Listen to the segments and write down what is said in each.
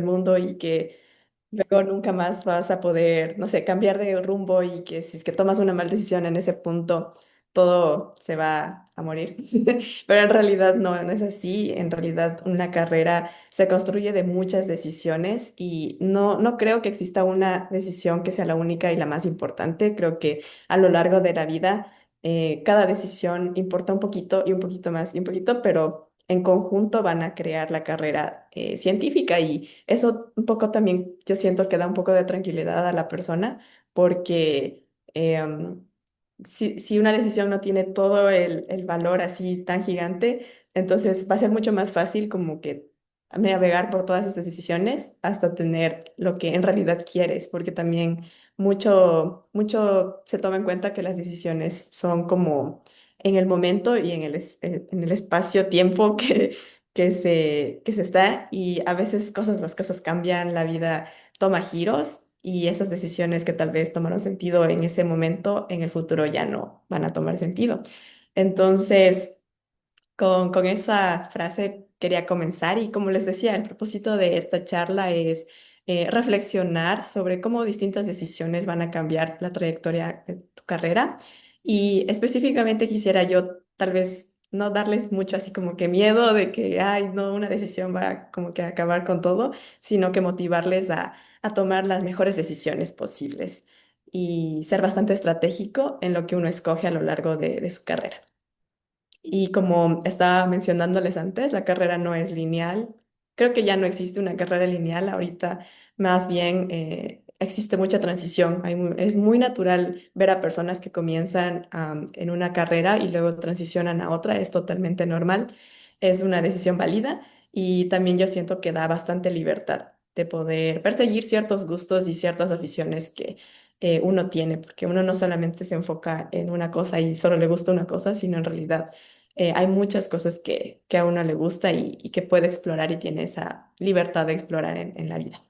mundo y que luego nunca más vas a poder, no sé, cambiar de rumbo y que si es que tomas una mala decisión en ese punto, todo se va a morir. Pero en realidad no es así. En realidad una carrera se construye de muchas decisiones y no creo que exista una decisión que sea la única y la más importante. Creo que a lo largo de la vida cada decisión importa un poquito y un poquito más y un poquito, pero en conjunto van a crear la carrera científica y eso un poco también yo siento que da un poco de tranquilidad a la persona porque si una decisión no tiene todo el valor así tan gigante, entonces va a ser mucho más fácil como que navegar por todas esas decisiones hasta tener lo que en realidad quieres, porque también mucho se toma en cuenta que las decisiones son como en el momento y en el espacio-tiempo que se está y a veces las cosas cambian, la vida toma giros y esas decisiones que tal vez tomaron sentido en ese momento, en el futuro ya no van a tomar sentido. Entonces, con esa frase quería comenzar y como les decía, el propósito de esta charla es reflexionar sobre cómo distintas decisiones van a cambiar la trayectoria de tu carrera y específicamente quisiera yo tal vez no darles mucho así como que miedo de que, ay, no, una decisión va a como que acabar con todo, sino que motivarles a tomar las mejores decisiones posibles y ser bastante estratégico en lo que uno escoge a lo largo de su carrera. Y como estaba mencionándoles antes, la carrera no es lineal. Creo que ya no existe una carrera lineal. Ahorita más bien existe mucha transición. Es muy natural ver a personas que comienzan en una carrera y luego transicionan a otra. Es totalmente normal. Es una decisión válida y también yo siento que da bastante libertad de poder perseguir ciertos gustos y ciertas aficiones que uno tiene, porque uno no solamente se enfoca en una cosa y solo le gusta una cosa, sino en realidad hay muchas cosas que a uno le gusta y que puede explorar y tiene esa libertad de explorar en la vida.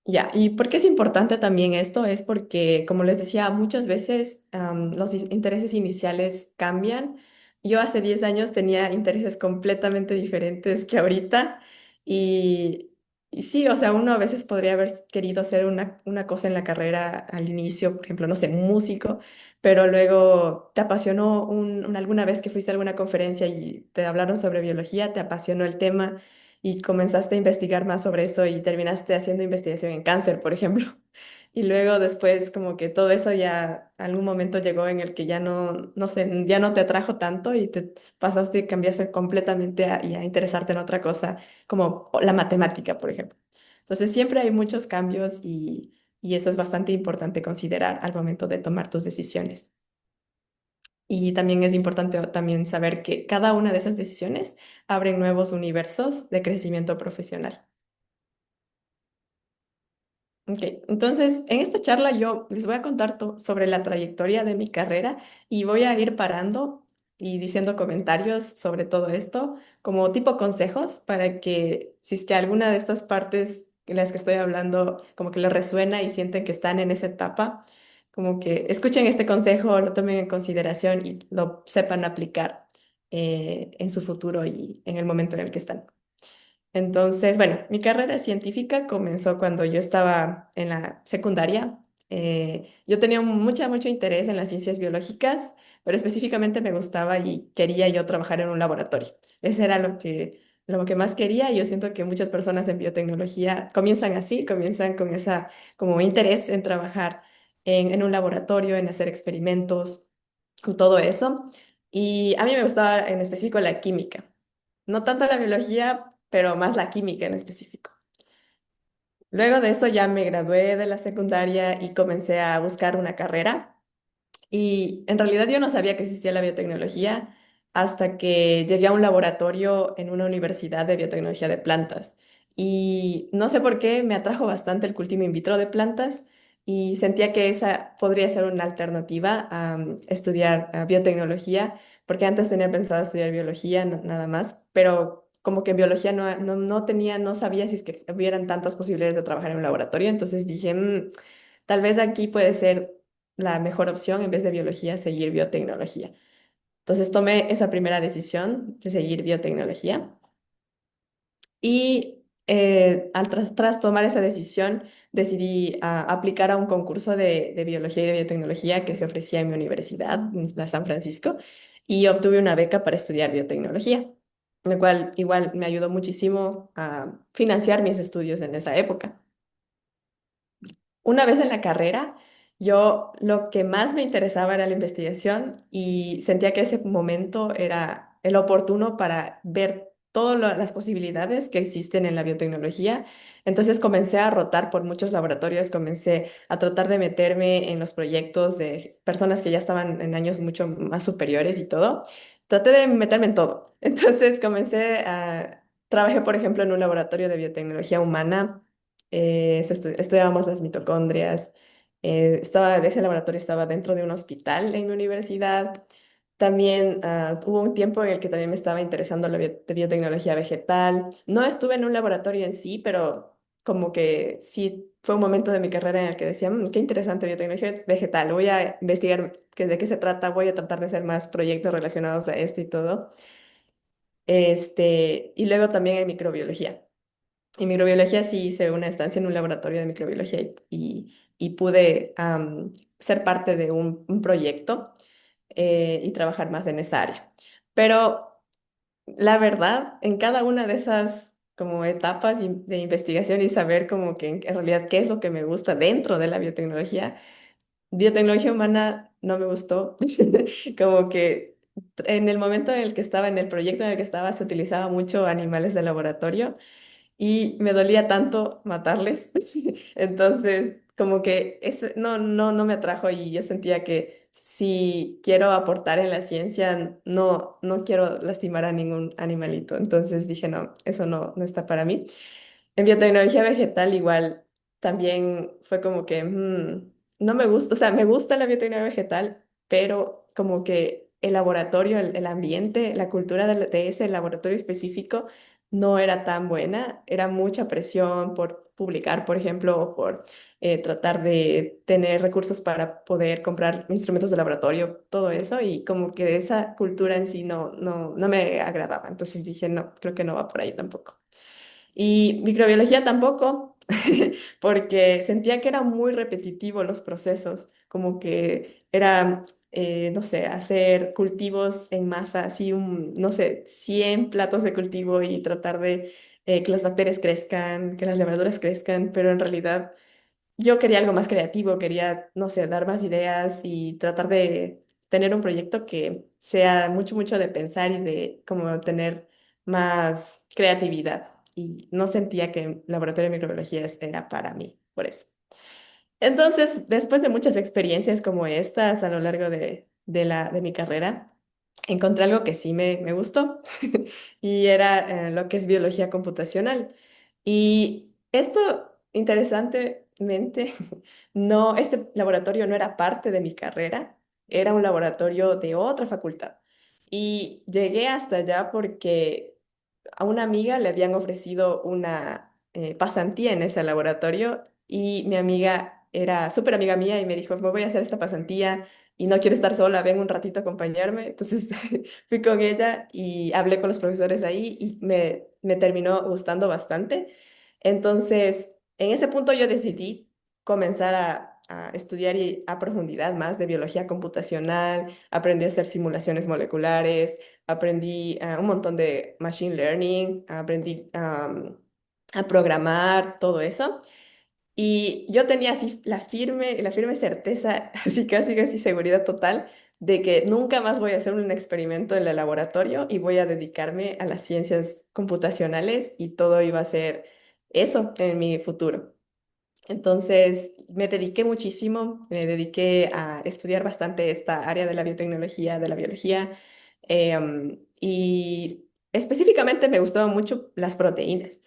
Ya, ¿y por qué es importante también esto? Es porque, como les decía, muchas veces los intereses iniciales cambian. Yo hace 10 años tenía intereses completamente diferentes que ahorita y, y sí, o sea, uno a veces podría haber querido hacer una cosa en la carrera al inicio, por ejemplo, no sé, músico, pero luego te apasionó alguna vez que fuiste a alguna conferencia y te hablaron sobre biología, te apasionó el tema y comenzaste a investigar más sobre eso y terminaste haciendo investigación en cáncer, por ejemplo. Y luego después como que todo eso ya algún momento llegó en el que ya no sé, ya no te atrajo tanto y te pasaste y cambiaste completamente y a interesarte en otra cosa, como la matemática, por ejemplo. Entonces siempre hay muchos cambios y eso es bastante importante considerar al momento de tomar tus decisiones. Y también es importante también saber que cada una de esas decisiones abren nuevos universos de crecimiento profesional. Ok, entonces en esta charla yo les voy a contar sobre la trayectoria de mi carrera y voy a ir parando y diciendo comentarios sobre todo esto como tipo consejos para que si es que alguna de estas partes en las que estoy hablando como que les resuena y sienten que están en esa etapa, como que escuchen este consejo, lo tomen en consideración y lo sepan aplicar en su futuro y en el momento en el que están. Entonces, bueno, mi carrera científica comenzó cuando yo estaba en la secundaria. Yo tenía mucho interés en las ciencias biológicas, pero específicamente me gustaba y quería yo trabajar en un laboratorio. Ese era lo que más quería y yo siento que muchas personas en biotecnología comienzan así, comienzan con esa como interés en trabajar en un laboratorio, en hacer experimentos, con todo eso. Y a mí me gustaba en específico la química. No tanto la biología, pero más la química en específico. Luego de eso ya me gradué de la secundaria y comencé a buscar una carrera. Y en realidad yo no sabía que existía la biotecnología hasta que llegué a un laboratorio en una universidad de biotecnología de plantas. Y no sé por qué me atrajo bastante el cultivo in vitro de plantas y sentía que esa podría ser una alternativa a estudiar biotecnología, porque antes tenía pensado estudiar biología nada más, pero como que en biología no sabía si es que hubieran tantas posibilidades de trabajar en un laboratorio, entonces dije, tal vez aquí puede ser la mejor opción en vez de biología, seguir biotecnología. Entonces tomé esa primera decisión de seguir biotecnología Y tras tomar esa decisión, decidí aplicar a un concurso de biología y de biotecnología que se ofrecía en mi universidad, en la San Francisco, y obtuve una beca para estudiar biotecnología, lo cual igual me ayudó muchísimo a financiar mis estudios en esa época. Una vez en la carrera, yo lo que más me interesaba era la investigación y sentía que ese momento era el oportuno para ver todas las posibilidades que existen en la biotecnología. Entonces comencé a rotar por muchos laboratorios, comencé a tratar de meterme en los proyectos de personas que ya estaban en años mucho más superiores y todo. Traté de meterme en todo. Entonces comencé a... Trabajé, por ejemplo, en un laboratorio de biotecnología humana. Estudiábamos las mitocondrias. Ese laboratorio estaba dentro de un hospital en mi universidad. También hubo un tiempo en el que también me estaba interesando la biotecnología vegetal. No estuve en un laboratorio en sí, pero como que sí fue un momento de mi carrera en el que decía, "Mm, qué interesante biotecnología vegetal, voy a investigar de qué se trata, voy a tratar de hacer más proyectos relacionados a esto y todo. Y luego también en microbiología. En microbiología sí hice una estancia en un laboratorio de microbiología y pude ser parte de un proyecto y trabajar más en esa área. Pero la verdad, en cada una de esas como etapas de investigación y saber como que en realidad qué es lo que me gusta dentro de la biotecnología, biotecnología humana no me gustó. Como que en el momento en el que estaba, en el proyecto en el que estaba, se utilizaba mucho animales de laboratorio y me dolía tanto matarles. Entonces, como que no me atrajo y yo sentía que si quiero aportar en la ciencia, no quiero lastimar a ningún animalito. Entonces dije, no, eso no está para mí. En biotecnología vegetal igual también fue como que no me gusta, o sea, me gusta la biotecnología vegetal, pero como que el laboratorio, el ambiente, la cultura de ese laboratorio específico no era tan buena, era mucha presión por publicar, por ejemplo, o por tratar de tener recursos para poder comprar instrumentos de laboratorio, todo eso, y como que esa cultura en sí no me agradaba. Entonces dije, no, creo que no va por ahí tampoco. Y microbiología tampoco, porque sentía que eran muy repetitivos los procesos, como que era, no sé, hacer cultivos en masa, así no sé, 100 platos de cultivo y tratar de que las bacterias crezcan, que las levaduras crezcan, pero en realidad yo quería algo más creativo, quería, no sé, dar más ideas y tratar de tener un proyecto que sea mucho de pensar y de como tener más creatividad. Y no sentía que el laboratorio de microbiología era para mí, por eso. Entonces, después de muchas experiencias como estas a lo largo de mi carrera, encontré algo que sí me gustó y era lo que es biología computacional. Y esto, interesantemente, este laboratorio no era parte de mi carrera, era un laboratorio de otra facultad. Y llegué hasta allá porque a una amiga le habían ofrecido una pasantía en ese laboratorio y mi amiga era súper amiga mía y me dijo, me voy a hacer esta pasantía y no quiero estar sola, ven un ratito a acompañarme. Entonces fui con ella y hablé con los profesores ahí y me terminó gustando bastante. Entonces, en ese punto yo decidí comenzar a estudiar y a profundidad más de biología computacional, aprendí a hacer simulaciones moleculares, aprendí un montón de machine learning, aprendí a programar, todo eso. Y yo tenía así la firme certeza, así casi seguridad total, de que nunca más voy a hacer un experimento en el laboratorio y voy a dedicarme a las ciencias computacionales y todo iba a ser eso en mi futuro. Entonces me dediqué muchísimo, me dediqué a estudiar bastante esta área de la biotecnología, de la biología, y específicamente me gustaban mucho las proteínas.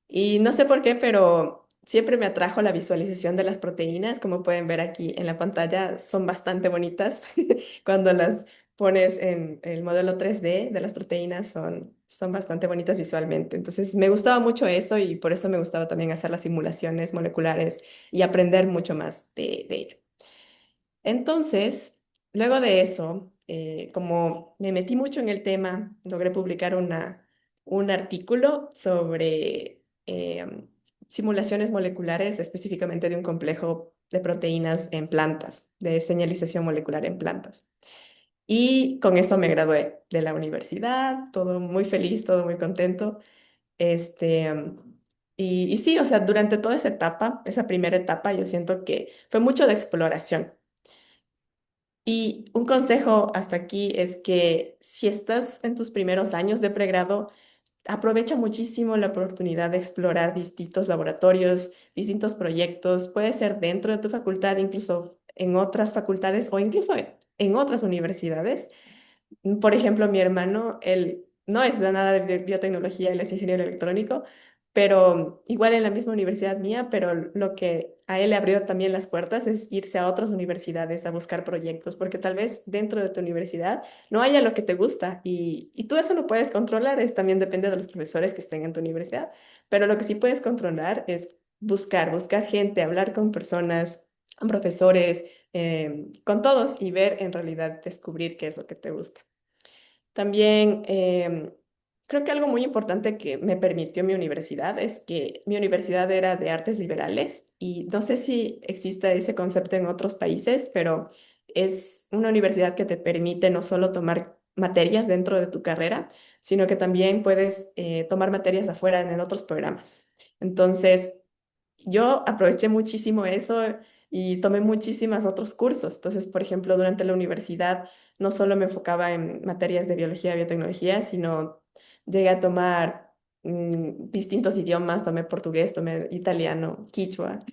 Y no sé por qué, pero siempre me atrajo la visualización de las proteínas. Como pueden ver aquí en la pantalla, son bastante bonitas cuando las pones en el modelo 3D de las proteínas, son bastante bonitas visualmente. Entonces me gustaba mucho eso y por eso me gustaba también hacer las simulaciones moleculares y aprender mucho más de ello. Entonces, luego de eso, como me metí mucho en el tema, logré publicar un artículo sobre simulaciones moleculares, específicamente de un complejo de proteínas en plantas, de señalización molecular en plantas. Y con eso me gradué de la universidad, todo muy feliz, todo muy contento. Este, y sí, o sea, durante toda esa etapa, esa primera etapa, yo siento que fue mucho de exploración. Y un consejo hasta aquí es que si estás en tus primeros años de pregrado, aprovecha muchísimo la oportunidad de explorar distintos laboratorios, distintos proyectos. Puede ser dentro de tu facultad, incluso en otras facultades o incluso en otras universidades. Por ejemplo, mi hermano, él no es de nada de biotecnología, él es ingeniero electrónico, pero igual en la misma universidad mía, pero lo que a él le abrió también las puertas es irse a otras universidades a buscar proyectos, porque tal vez dentro de tu universidad no haya lo que te gusta y tú eso no puedes controlar, es también depende de los profesores que estén en tu universidad, pero lo que sí puedes controlar es buscar gente, hablar con personas, con profesores, con todos y ver en realidad descubrir qué es lo que te gusta. También creo que algo muy importante que me permitió mi universidad es que mi universidad era de artes liberales y no sé si existe ese concepto en otros países, pero es una universidad que te permite no solo tomar materias dentro de tu carrera, sino que también puedes tomar materias afuera en otros programas. Entonces, yo aproveché muchísimo eso y tomé muchísimos otros cursos. Entonces, por ejemplo, durante la universidad no solo me enfocaba en materias de biología y biotecnología, sino llegué a tomar distintos idiomas, tomé portugués, tomé italiano, quichua,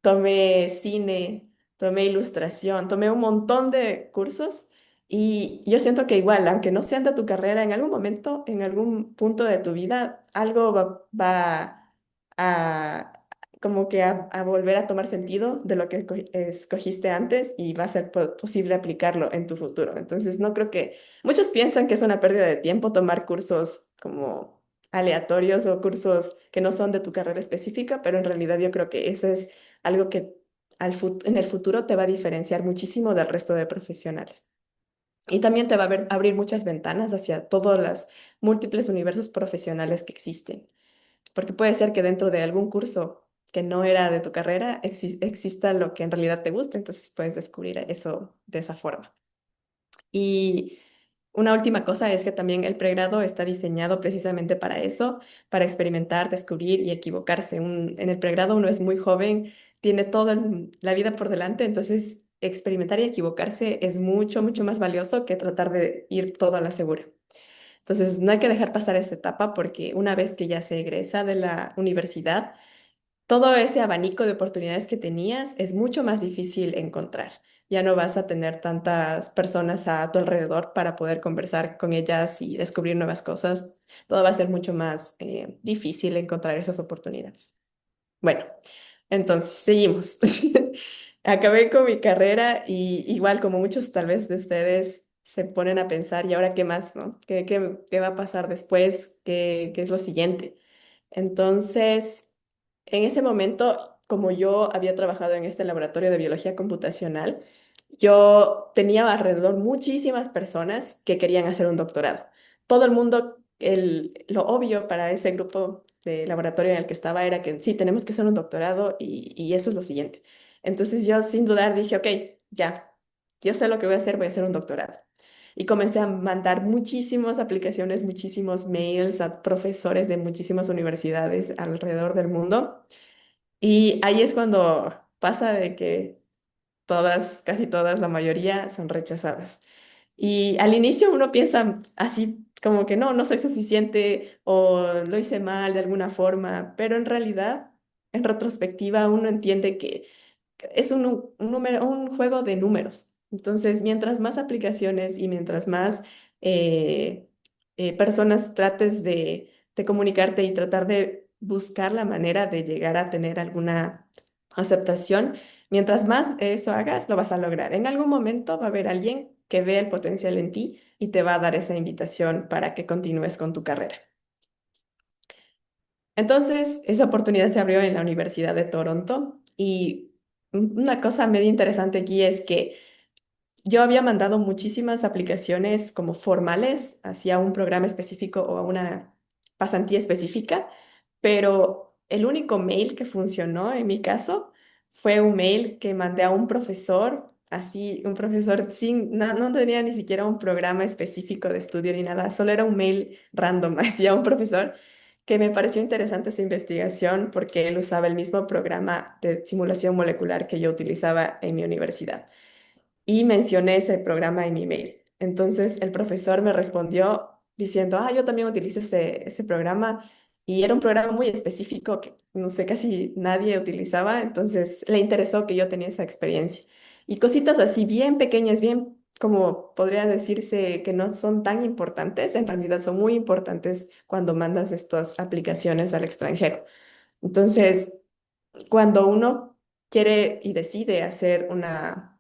tomé cine, tomé ilustración, tomé un montón de cursos y yo siento que igual, aunque no sean de tu carrera, en algún momento, en algún punto de tu vida, algo va a como que a volver a tomar sentido de lo que escogiste antes y va a ser posible aplicarlo en tu futuro. Entonces, no creo que muchos piensan que es una pérdida de tiempo tomar cursos como aleatorios o cursos que no son de tu carrera específica, pero en realidad yo creo que eso es algo que en el futuro te va a diferenciar muchísimo del resto de profesionales. Y también te va a abrir muchas ventanas hacia todos los múltiples universos profesionales que existen, porque puede ser que dentro de algún curso que no era de tu carrera exista lo que en realidad te gusta, entonces puedes descubrir eso de esa forma. Y una última cosa es que también el pregrado está diseñado precisamente para eso, para experimentar, descubrir y equivocarse. En el pregrado uno es muy joven, tiene toda la vida por delante, entonces experimentar y equivocarse es mucho, mucho más valioso que tratar de ir todo a la segura. Entonces no hay que dejar pasar esta etapa porque una vez que ya se egresa de la universidad, todo ese abanico de oportunidades que tenías es mucho más difícil encontrar. Ya no vas a tener tantas personas a tu alrededor para poder conversar con ellas y descubrir nuevas cosas. Todo va a ser mucho más difícil encontrar esas oportunidades. Bueno, entonces seguimos. Acabé con mi carrera y igual como muchos tal vez de ustedes se ponen a pensar, ¿y ahora qué más, no? ¿Qué va a pasar después? ¿Qué es lo siguiente? Entonces, en ese momento, como yo había trabajado en este laboratorio de biología computacional, yo tenía alrededor muchísimas personas que querían hacer un doctorado. Todo el mundo, lo obvio para ese grupo de laboratorio en el que estaba era que sí, tenemos que hacer un doctorado y eso es lo siguiente. Entonces yo sin dudar dije, ok, ya, yo sé lo que voy a hacer un doctorado. Y comencé a mandar muchísimas aplicaciones, muchísimos mails a profesores de muchísimas universidades alrededor del mundo. Y ahí es cuando pasa de que todas, casi todas, la mayoría son rechazadas. Y al inicio uno piensa así como que no soy suficiente o lo hice mal de alguna forma, pero en realidad, en retrospectiva, uno entiende que es un número, un juego de números. Entonces, mientras más aplicaciones y mientras más eh, personas trates de comunicarte y tratar de buscar la manera de llegar a tener alguna aceptación, mientras más eso hagas, lo vas a lograr. En algún momento va a haber alguien que ve el potencial en ti y te va a dar esa invitación para que continúes con tu carrera. Entonces, esa oportunidad se abrió en la Universidad de Toronto y una cosa medio interesante aquí es que yo había mandado muchísimas aplicaciones como formales hacia un programa específico o a una pasantía específica, pero el único mail que funcionó en mi caso fue un mail que mandé a un profesor, así, un profesor sin, no tenía ni siquiera un programa específico de estudio ni nada, solo era un mail random hacia un profesor que me pareció interesante su investigación porque él usaba el mismo programa de simulación molecular que yo utilizaba en mi universidad y mencioné ese programa en mi mail. Entonces el profesor me respondió diciendo, yo también utilizo ese programa y era un programa muy específico que no sé, casi nadie utilizaba, entonces le interesó que yo tenía esa experiencia. Y cositas así bien pequeñas, bien como podría decirse que no son tan importantes, en realidad son muy importantes cuando mandas estas aplicaciones al extranjero. Entonces, cuando uno quiere y decide hacer una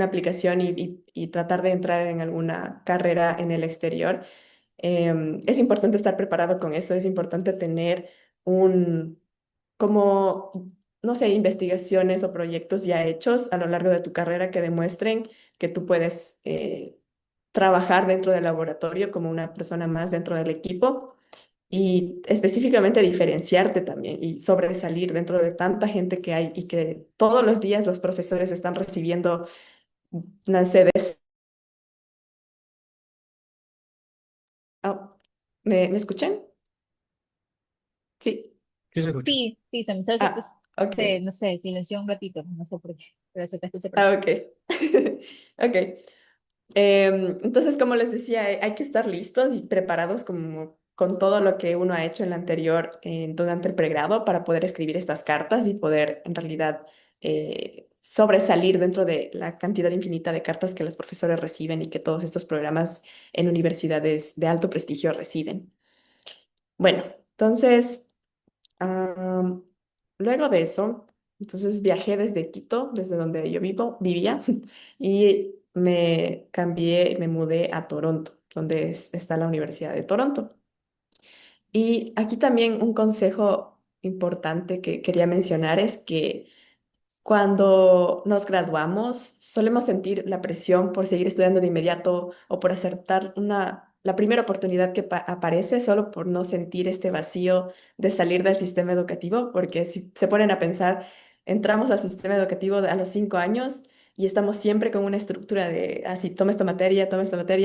aplicación y tratar de entrar en alguna carrera en el exterior, es importante estar preparado con eso, es importante tener un, como, no sé, investigaciones o proyectos ya hechos a lo largo de tu carrera que demuestren que tú puedes trabajar dentro del laboratorio como una persona más dentro del equipo y específicamente diferenciarte también y sobresalir dentro de tanta gente que hay y que todos los días los profesores están recibiendo las sedes. Ah, ¿me escuchan? Sí. Sí, se escucha. Sí, sí, Ah, ok. no sé, silenció un ratito, no sé por qué, pero se te escucha Ah, perfecto. ok. Ok. Entonces, como les decía, hay que estar listos y preparados como con todo lo que uno ha hecho en la anterior, durante el pregrado, para poder escribir estas cartas y poder en realidad sobresalir dentro de la cantidad infinita de cartas que los profesores reciben y que todos estos programas en universidades de alto prestigio reciben. Bueno, entonces, am, luego de eso, entonces viajé desde Quito, desde donde yo vivía, y me cambié, me mudé a Toronto, donde está la Universidad de Toronto. Y aquí también un consejo importante que quería mencionar es que cuando nos graduamos, solemos sentir la presión por seguir estudiando de inmediato o por aceptar la primera oportunidad que aparece, solo por no sentir este vacío de salir del sistema educativo, porque si se ponen a pensar, entramos al sistema educativo a los 5 años y estamos siempre con una estructura de, así, toma esta materia,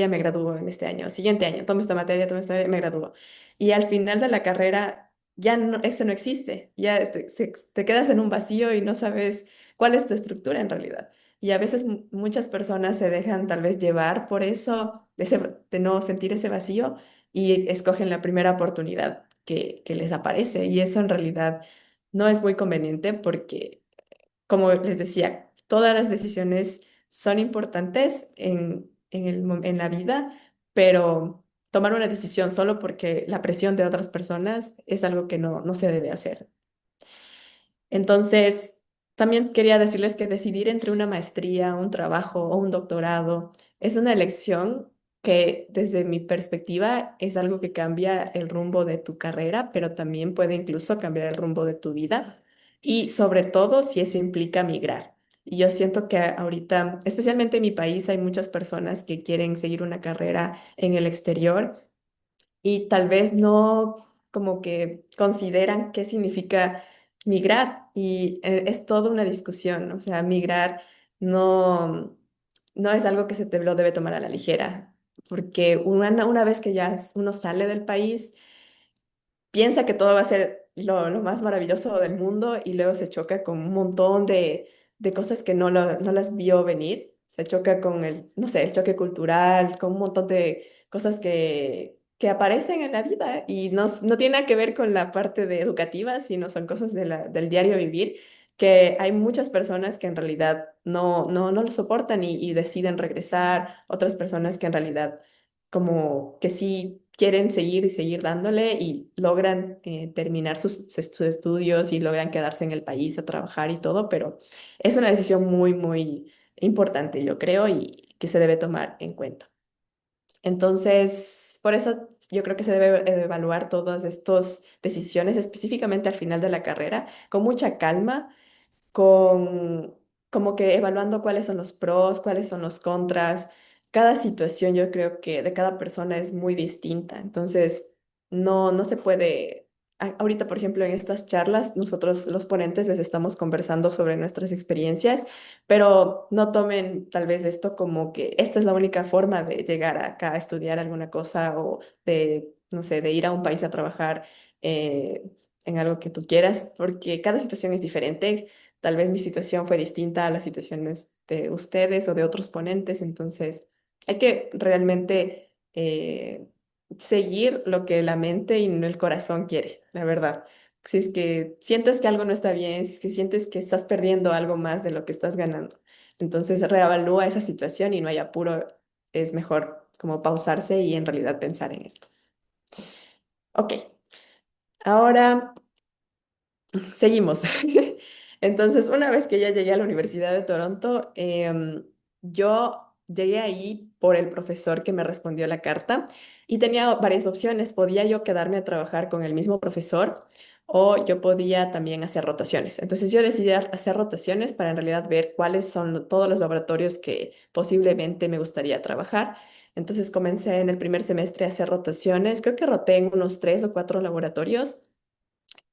me gradúo en este año, siguiente año, toma esta materia, me gradúo. Y al final de la carrera ya no, eso no existe, ya te quedas en un vacío y no sabes cuál es tu estructura en realidad. Y a veces muchas personas se dejan tal vez llevar por eso, de no sentir ese vacío y escogen la primera oportunidad que les aparece. Y eso en realidad no es muy conveniente porque, como les decía, todas las decisiones son importantes en la vida, pero tomar una decisión solo porque la presión de otras personas es algo que no se debe hacer. Entonces, también quería decirles que decidir entre una maestría, un trabajo o un doctorado es una elección que desde mi perspectiva es algo que cambia el rumbo de tu carrera, pero también puede incluso cambiar el rumbo de tu vida y sobre todo si eso implica migrar. Y yo siento que ahorita, especialmente en mi país, hay muchas personas que quieren seguir una carrera en el exterior y tal vez no como que consideran qué significa migrar y es toda una discusión, o sea, migrar no, no es algo que se te lo debe tomar a la ligera, porque una vez que ya uno sale del país, piensa que todo va a ser lo más maravilloso del mundo y luego se choca con un montón de cosas que no las vio venir. Se choca con el, no sé, el choque cultural, con un montón de cosas que aparecen en la vida y no tiene nada que ver con la parte de educativa, sino son cosas del diario vivir, que hay muchas personas que en realidad no lo soportan y deciden regresar, otras personas que en realidad como que sí quieren seguir y seguir dándole y logran terminar sus estudios y logran quedarse en el país a trabajar y todo, pero es una decisión muy importante, yo creo, y que se debe tomar en cuenta. Entonces, por eso yo creo que se debe evaluar todas estas decisiones, específicamente al final de la carrera, con mucha calma, con como que evaluando cuáles son los pros, cuáles son los contras. Cada situación yo creo que de cada persona es muy distinta, entonces no se puede. Ahorita, por ejemplo, en estas charlas, nosotros los ponentes les estamos conversando sobre nuestras experiencias, pero no tomen tal vez esto como que esta es la única forma de llegar acá a estudiar alguna cosa o de, no sé, de ir a un país a trabajar en algo que tú quieras, porque cada situación es diferente. Tal vez mi situación fue distinta a las situaciones de ustedes o de otros ponentes, entonces hay que realmente seguir lo que la mente y no el corazón quiere, la verdad. Si es que sientes que algo no está bien, si es que sientes que estás perdiendo algo más de lo que estás ganando, entonces reevalúa esa situación y no hay apuro, es mejor como pausarse y en realidad pensar en esto. Ok, ahora seguimos. Entonces, una vez que ya llegué a la Universidad de Toronto, yo llegué ahí por el profesor que me respondió la carta y tenía varias opciones. Podía yo quedarme a trabajar con el mismo profesor o yo podía también hacer rotaciones. Entonces, yo decidí hacer rotaciones para en realidad ver cuáles son todos los laboratorios que posiblemente me gustaría trabajar. Entonces, comencé en el primer semestre a hacer rotaciones. Creo que roté en unos 3 o 4 laboratorios.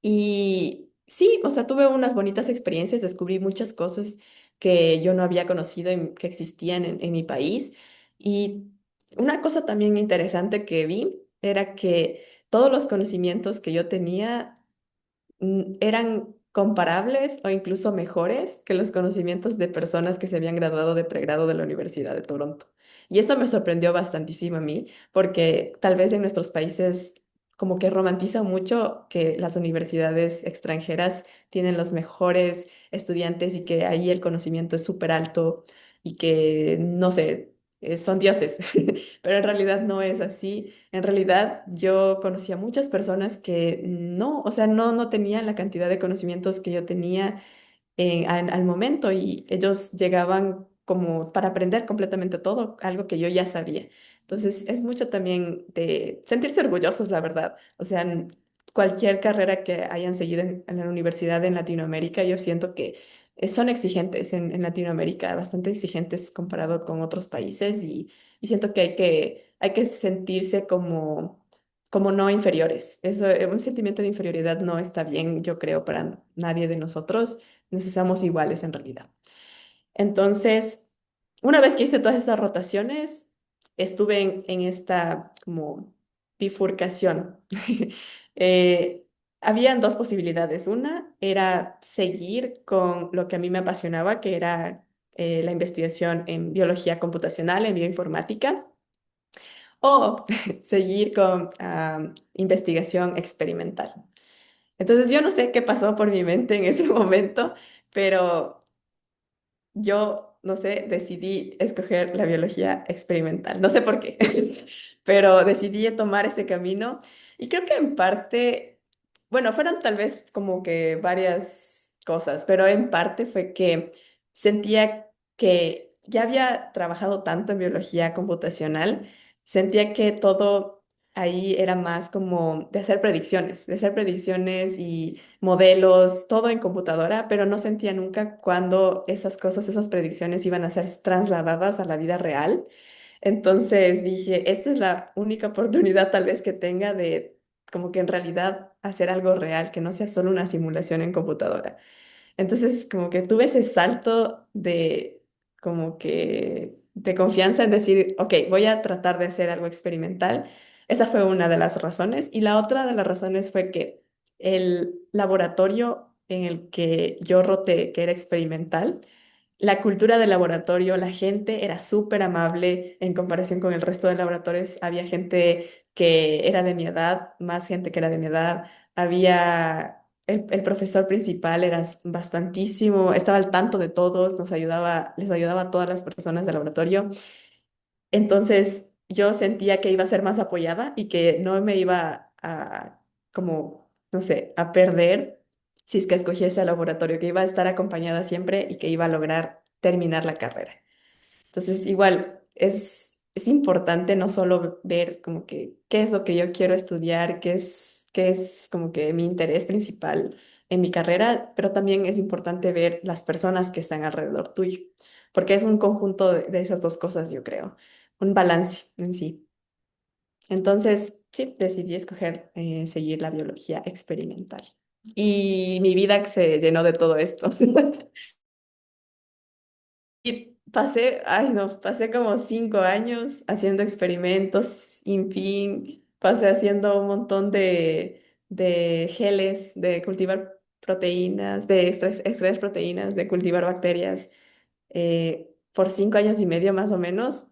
Y sí, o sea, tuve unas bonitas experiencias, descubrí muchas cosas que yo no había conocido y que existían en mi país. Y una cosa también interesante que vi era que todos los conocimientos que yo tenía eran comparables o incluso mejores que los conocimientos de personas que se habían graduado de pregrado de la Universidad de Toronto. Y eso me sorprendió bastantísimo a mí, porque tal vez en nuestros países como que romantiza mucho que las universidades extranjeras tienen los mejores estudiantes y que ahí el conocimiento es súper alto y que, no sé, son dioses, pero en realidad no es así. En realidad, yo conocí a muchas personas que no, o sea, no tenían la cantidad de conocimientos que yo tenía al momento y ellos llegaban como para aprender completamente todo, algo que yo ya sabía. Entonces, es mucho también de sentirse orgullosos, la verdad. O sea, cualquier carrera que hayan seguido en la universidad en Latinoamérica, yo siento que son exigentes en Latinoamérica, bastante exigentes comparado con otros países y siento que hay que sentirse como no inferiores. Eso, un sentimiento de inferioridad no está bien, yo creo, para nadie de nosotros. Necesitamos iguales en realidad. Entonces, una vez que hice todas estas rotaciones, estuve en esta como bifurcación. Eh, Habían dos posibilidades. Una era seguir con lo que a mí me apasionaba, que era la investigación en biología computacional, en bioinformática, o seguir con investigación experimental. Entonces, yo no sé qué pasó por mi mente en ese momento, pero yo, no sé, decidí escoger la biología experimental. No sé por qué, pero decidí tomar ese camino y creo que en parte, bueno, fueron tal vez como que varias cosas, pero en parte fue que sentía que ya había trabajado tanto en biología computacional, sentía que todo ahí era más como de hacer predicciones y modelos, todo en computadora, pero no sentía nunca cuándo esas cosas, esas predicciones iban a ser trasladadas a la vida real. Entonces dije, esta es la única oportunidad tal vez que tenga de como que en realidad hacer algo real, que no sea solo una simulación en computadora. Entonces, como que tuve ese salto de, como que, de confianza en decir, ok, voy a tratar de hacer algo experimental. Esa fue una de las razones. Y la otra de las razones fue que el laboratorio en el que yo roté, que era experimental, la cultura del laboratorio, la gente era súper amable en comparación con el resto de laboratorios. Había gente que era de mi edad, más gente que era de mi edad. Había el profesor principal, era bastantísimo, estaba al tanto de todos, nos ayudaba, les ayudaba a todas las personas del laboratorio. Entonces yo sentía que iba a ser más apoyada y que no me iba a, como, no sé, a perder si es que escogiese el laboratorio, que iba a estar acompañada siempre y que iba a lograr terminar la carrera. Entonces, igual, es importante no solo ver como que qué es lo que yo quiero estudiar, qué es como que mi interés principal, en mi carrera, pero también es importante ver las personas que están alrededor tuyo, porque es un conjunto de esas dos cosas, yo creo, un balance en sí. Entonces, sí, decidí escoger seguir la biología experimental. Y mi vida se llenó de todo esto. Y pasé, ay no, pasé como 5 años haciendo experimentos sin fin, pasé haciendo un montón de geles, de cultivar proteínas, de extraer proteínas, de cultivar bacterias, por 5 años y medio más o menos.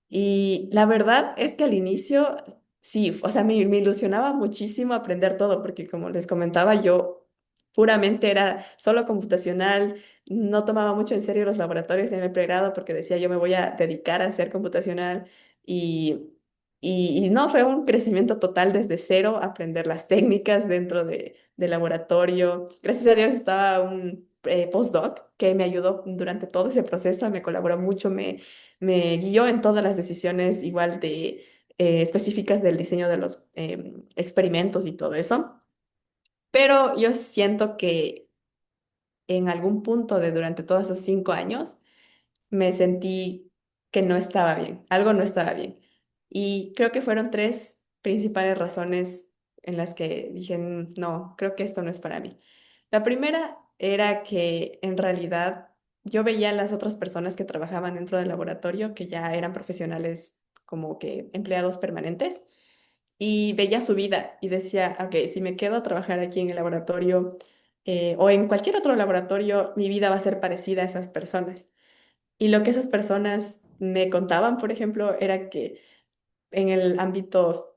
Y la verdad es que al inicio, sí, o sea, me ilusionaba muchísimo aprender todo, porque como les comentaba, yo puramente era solo computacional, no tomaba mucho en serio los laboratorios en el pregrado porque decía yo me voy a dedicar a ser computacional y, y no, fue un crecimiento total desde cero, aprender las técnicas dentro del laboratorio. Gracias a Dios estaba un postdoc que me ayudó durante todo ese proceso, me colaboró mucho, me guió en todas las decisiones igual de específicas del diseño de los experimentos y todo eso. Pero yo siento que en algún punto de durante todos esos 5 años me sentí que no estaba bien, algo no estaba bien. Y creo que fueron tres principales razones en las que dije, No, creo que esto no es para mí". La primera era que en realidad yo veía a las otras personas que trabajaban dentro del laboratorio, que ya eran profesionales como que empleados permanentes, y veía su vida y decía, ok, si me quedo a trabajar aquí en el laboratorio o en cualquier otro laboratorio, mi vida va a ser parecida a esas personas. Y lo que esas personas me contaban, por ejemplo, era que en el ámbito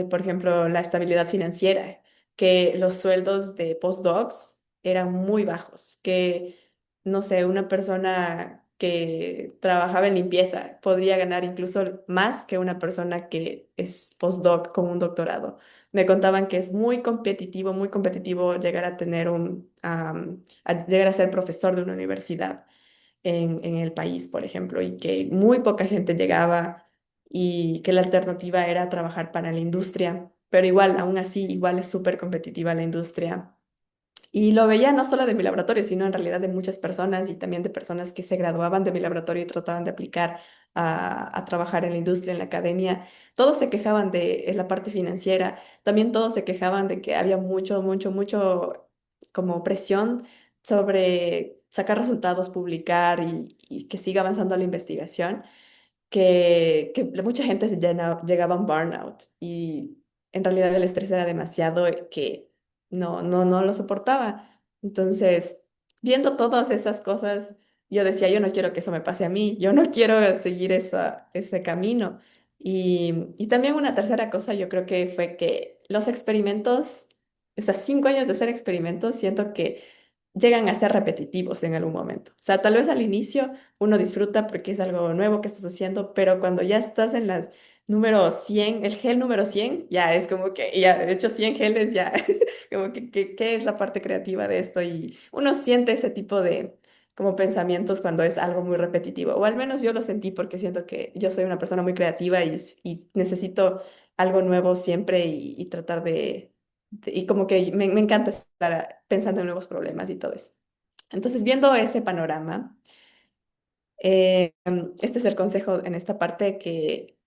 por ejemplo, la estabilidad financiera, que los sueldos de postdocs eran muy bajos, que, no sé, una persona que trabajaba en limpieza podría ganar incluso más que una persona que es postdoc con un doctorado. Me contaban que es muy competitivo llegar a tener a llegar a ser profesor de una universidad en el país, por ejemplo, y que muy poca gente llegaba y que la alternativa era trabajar para la industria, pero igual, aún así, igual es súper competitiva la industria. Y lo veía no solo de mi laboratorio, sino en realidad de muchas personas y también de personas que se graduaban de mi laboratorio y trataban de aplicar a trabajar en la industria, en la academia. Todos se quejaban de la parte financiera, también todos se quejaban de que había mucho como presión sobre sacar resultados, publicar y que siga avanzando la investigación que mucha gente llegaba a un burnout y en realidad el estrés era demasiado que no lo soportaba. Entonces, viendo todas esas cosas, yo decía, yo no quiero que eso me pase a mí, yo no quiero seguir ese camino. Y también una tercera cosa, yo creo que fue que los experimentos, esas 5 años de hacer experimentos, siento que llegan a ser repetitivos en algún momento. O sea, tal vez al inicio uno disfruta porque es algo nuevo que estás haciendo, pero cuando ya estás en la número 100 el gel número 100 ya es como que, ya, de hecho 100 geles ya, como que, ¿qué es la parte creativa de esto? Y uno siente ese tipo de como pensamientos cuando es algo muy repetitivo, o al menos yo lo sentí porque siento que yo soy una persona muy creativa y necesito algo nuevo siempre y tratar y como que me encanta estar pensando en nuevos problemas y todo eso. Entonces, viendo ese panorama, este es el consejo en esta parte que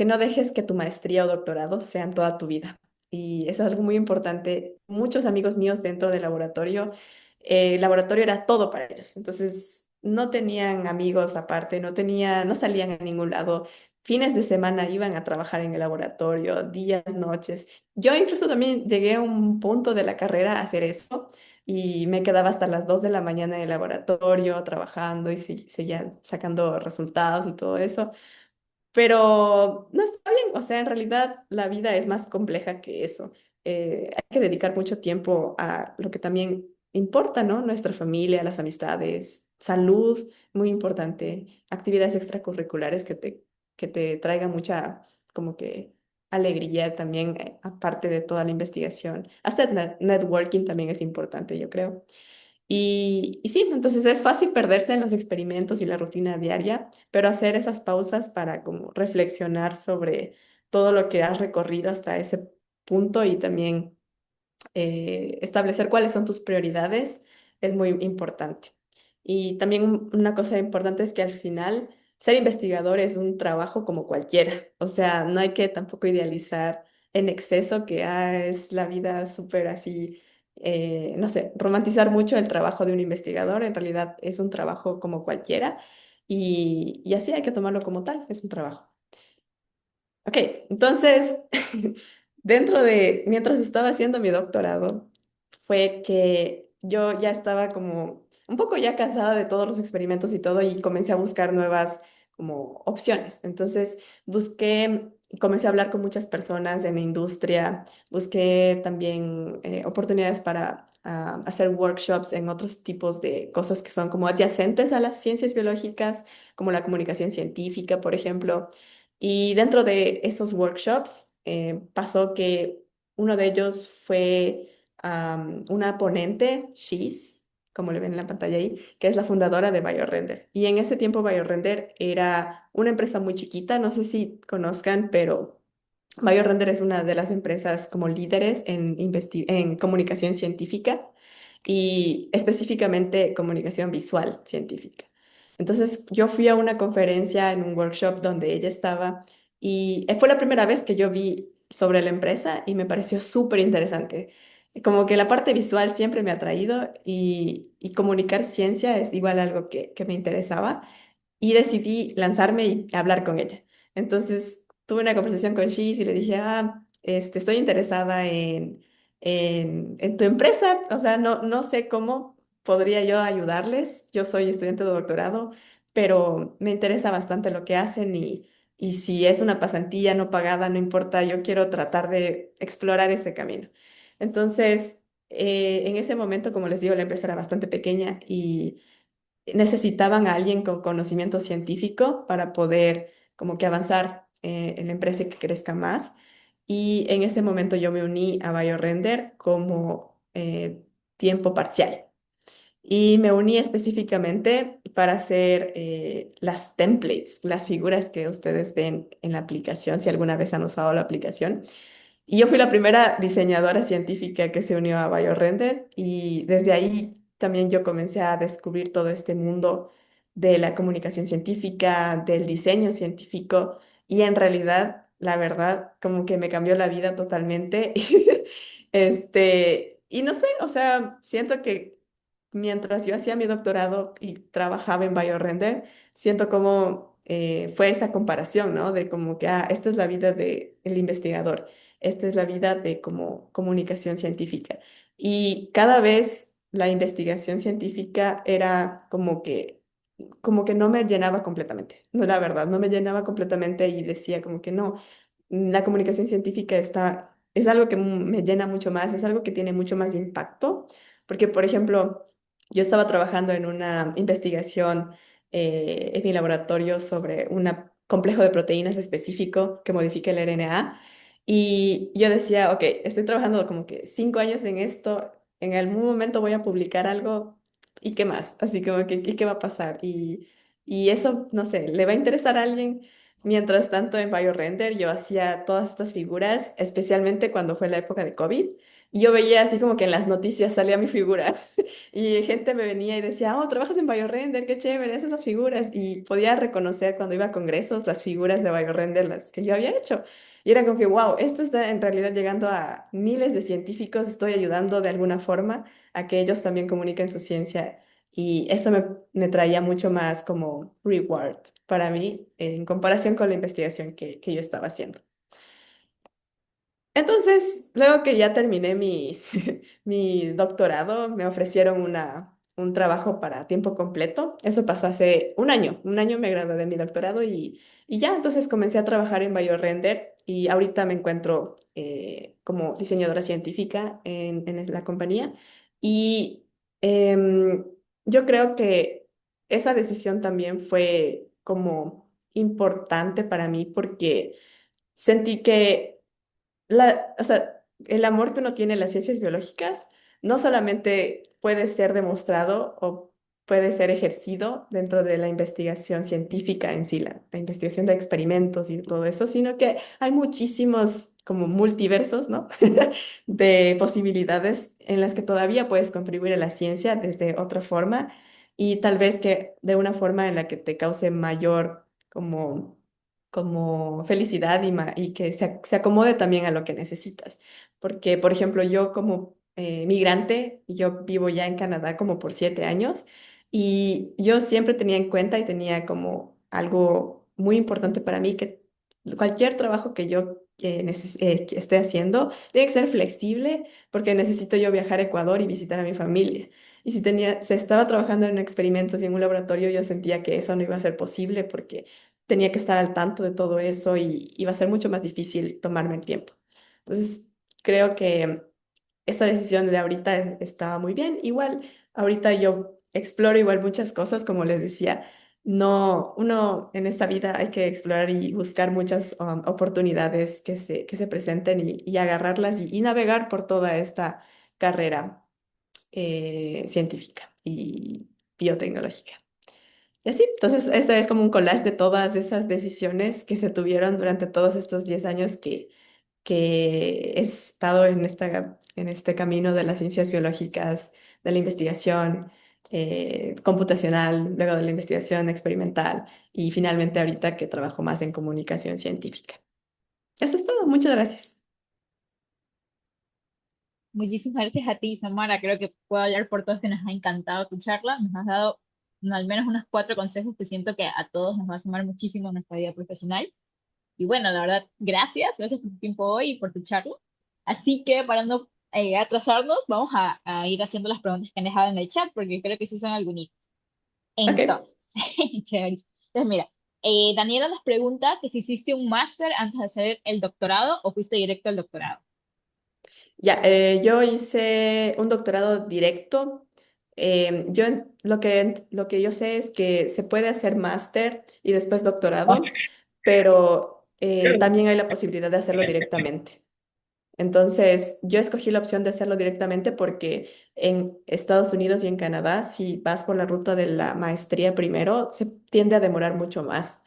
no dejes que tu maestría o doctorado sean toda tu vida. Y eso es algo muy importante. Muchos amigos míos dentro del laboratorio, el laboratorio era todo para ellos. Entonces, no tenían amigos aparte, no salían a ningún lado. Fines de semana iban a trabajar en el laboratorio, días, noches. Yo incluso también llegué a un punto de la carrera a hacer eso y me quedaba hasta las 2 de la mañana en el laboratorio trabajando y seguía sacando resultados y todo eso. Pero no está bien, o sea, en realidad la vida es más compleja que eso. Hay que dedicar mucho tiempo a lo que también importa, ¿no? Nuestra familia, las amistades, salud, muy importante, actividades extracurriculares que te traigan mucha, como que, alegría también, aparte de toda la investigación. Hasta el networking también es importante, yo creo. Y sí, entonces es fácil perderse en los experimentos y la rutina diaria, pero hacer esas pausas para como reflexionar sobre todo lo que has recorrido hasta ese punto y también establecer cuáles son tus prioridades es muy importante. Y también una cosa importante es que al final ser investigador es un trabajo como cualquiera. O sea, no hay que tampoco idealizar en exceso que es la vida súper así, no sé, romantizar mucho el trabajo de un investigador. En realidad es un trabajo como cualquiera y así hay que tomarlo como tal, es un trabajo. Ok, entonces, mientras estaba haciendo mi doctorado, fue que yo ya estaba como un poco ya cansada de todos los experimentos y todo y comencé a buscar nuevas como opciones. Entonces, comencé a hablar con muchas personas en la industria, busqué también oportunidades para hacer workshops en otros tipos de cosas que son como adyacentes a las ciencias biológicas, como la comunicación científica, por ejemplo. Y dentro de esos workshops pasó que uno de ellos fue una ponente, Shiz, como le ven en la pantalla ahí, que es la fundadora de BioRender. Y en ese tiempo BioRender era una empresa muy chiquita, no sé si conozcan, pero BioRender es una de las empresas como líderes en comunicación científica y específicamente comunicación visual científica. Entonces yo fui a una conferencia en un workshop donde ella estaba y fue la primera vez que yo vi sobre la empresa y me pareció súper interesante. Como que la parte visual siempre me ha atraído y comunicar ciencia es igual algo que me interesaba y decidí lanzarme y hablar con ella. Entonces tuve una conversación con Shiz y le dije, estoy interesada en tu empresa, o sea, no sé cómo podría yo ayudarles, yo soy estudiante de doctorado, pero me interesa bastante lo que hacen y si es una pasantía no pagada, no importa, yo quiero tratar de explorar ese camino. Entonces, en ese momento, como les digo, la empresa era bastante pequeña y necesitaban a alguien con conocimiento científico para poder como que avanzar en la empresa y que crezca más. Y en ese momento yo me uní a BioRender como tiempo parcial. Y me uní específicamente para hacer las templates, las figuras que ustedes ven en la aplicación, si alguna vez han usado la aplicación. Y yo fui la primera diseñadora científica que se unió a BioRender y desde ahí también yo comencé a descubrir todo este mundo de la comunicación científica, del diseño científico y en realidad, la verdad, como que me cambió la vida totalmente. Y no sé, o sea, siento que mientras yo hacía mi doctorado y trabajaba en BioRender, siento como fue esa comparación, ¿no? De como que, esta es la vida del investigador, esta es la vida de como comunicación científica. Y cada vez la investigación científica era como que no me llenaba completamente, no, la verdad, no me llenaba completamente y decía como que no, la comunicación científica es algo que me llena mucho más, es algo que tiene mucho más impacto, porque por ejemplo, yo estaba trabajando en una investigación en mi laboratorio sobre un complejo de proteínas específico que modifica el RNA. Y yo decía, ok, estoy trabajando como que 5 años en esto, en algún momento voy a publicar algo, ¿y qué más? Así como que, ¿y qué va a pasar? Y eso, no sé, ¿le va a interesar a alguien? Mientras tanto, en BioRender yo hacía todas estas figuras, especialmente cuando fue la época de COVID. Y yo veía así como que en las noticias salía mi figura y gente me venía y decía, oh, trabajas en BioRender, qué chévere, haces las figuras. Y podía reconocer cuando iba a congresos las figuras de BioRender, las que yo había hecho. Y era como que, wow, esto está en realidad llegando a miles de científicos, estoy ayudando de alguna forma a que ellos también comuniquen su ciencia. Y eso me traía mucho más como reward para mí en comparación con la investigación que yo estaba haciendo. Entonces, luego que ya terminé mi doctorado, me ofrecieron un trabajo para tiempo completo. Eso pasó hace un año. Un año me gradué de mi doctorado y ya, entonces comencé a trabajar en BioRender y ahorita me encuentro como diseñadora científica en la compañía. Y em, yo creo que esa decisión también fue como importante para mí porque sentí que o sea, el amor que uno tiene en las ciencias biológicas no solamente puede ser demostrado o puede ser ejercido dentro de la investigación científica en sí, la investigación de experimentos y todo eso, sino que hay muchísimos como multiversos, ¿no? De posibilidades en las que todavía puedes contribuir a la ciencia desde otra forma y tal vez que de una forma en la que te cause mayor como felicidad y que se acomode también a lo que necesitas. Porque, por ejemplo, yo como migrante, yo vivo ya en Canadá como por 7 años y yo siempre tenía en cuenta y tenía como algo muy importante para mí que cualquier trabajo que yo que esté haciendo tiene que ser flexible porque necesito yo viajar a Ecuador y visitar a mi familia. Y si se estaba trabajando en experimentos y en un laboratorio, yo sentía que eso no iba a ser posible porque tenía que estar al tanto de todo eso y iba a ser mucho más difícil tomarme el tiempo. Entonces, creo que esta decisión de ahorita estaba muy bien. Igual, ahorita yo exploro igual muchas cosas, como les decía. No, uno en esta vida hay que explorar y buscar muchas oportunidades que se presenten y agarrarlas y navegar por toda esta carrera científica y biotecnológica. Y así, entonces, esta es como un collage de todas esas decisiones que se tuvieron durante todos estos 10 años que he estado en este camino de las ciencias biológicas, de la investigación computacional, luego de la investigación experimental y finalmente ahorita que trabajo más en comunicación científica. Eso es todo, muchas gracias. Muchísimas gracias a ti, Samara. Creo que puedo hablar por todos que nos ha encantado tu charla. Nos has dado al menos unos 4 consejos que siento que a todos nos va a sumar muchísimo en nuestra vida profesional. Y bueno, la verdad, gracias por tu tiempo hoy y por tu charla. Así que para no atrasarnos, vamos a ir haciendo las preguntas que han dejado en el chat, porque creo que sí son algunas. Ok, Entonces, chévere. Entonces, mira, Daniela nos pregunta que si hiciste un máster antes de hacer el doctorado o fuiste directo al doctorado. ya, yo hice un doctorado directo. Lo que yo sé es que se puede hacer máster y después doctorado, pero también hay la posibilidad de hacerlo directamente. Entonces, yo escogí la opción de hacerlo directamente porque en Estados Unidos y en Canadá, si vas por la ruta de la maestría primero, se tiende a demorar mucho más.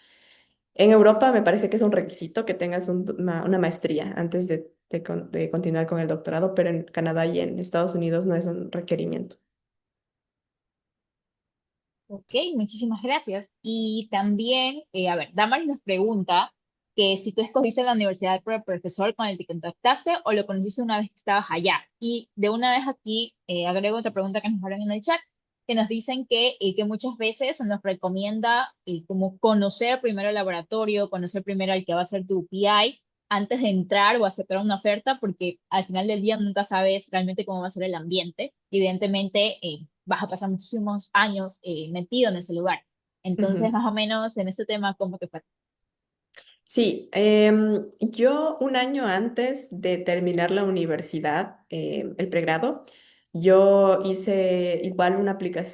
En Europa me parece que es un requisito que tengas una maestría antes de continuar con el doctorado, pero en Canadá y en Estados Unidos no es un requerimiento. Ok, muchísimas gracias. Y también, a ver, Damaris nos pregunta que si tú escogiste la universidad por el profesor con el que contactaste o lo conociste una vez que estabas allá. Y de una vez aquí agrego otra pregunta que nos dejaron en el chat, que nos dicen que muchas veces nos recomienda como conocer primero el laboratorio, conocer primero al que va a ser tu PI antes de entrar o aceptar una oferta, porque al final del día nunca sabes realmente cómo va a ser el ambiente. Evidentemente, vas a pasar muchísimos años metido en ese lugar. Entonces, Ujú. más o menos en ese tema, ¿cómo te fue? Sí, yo un año antes de terminar la universidad, el pregrado, yo hice igual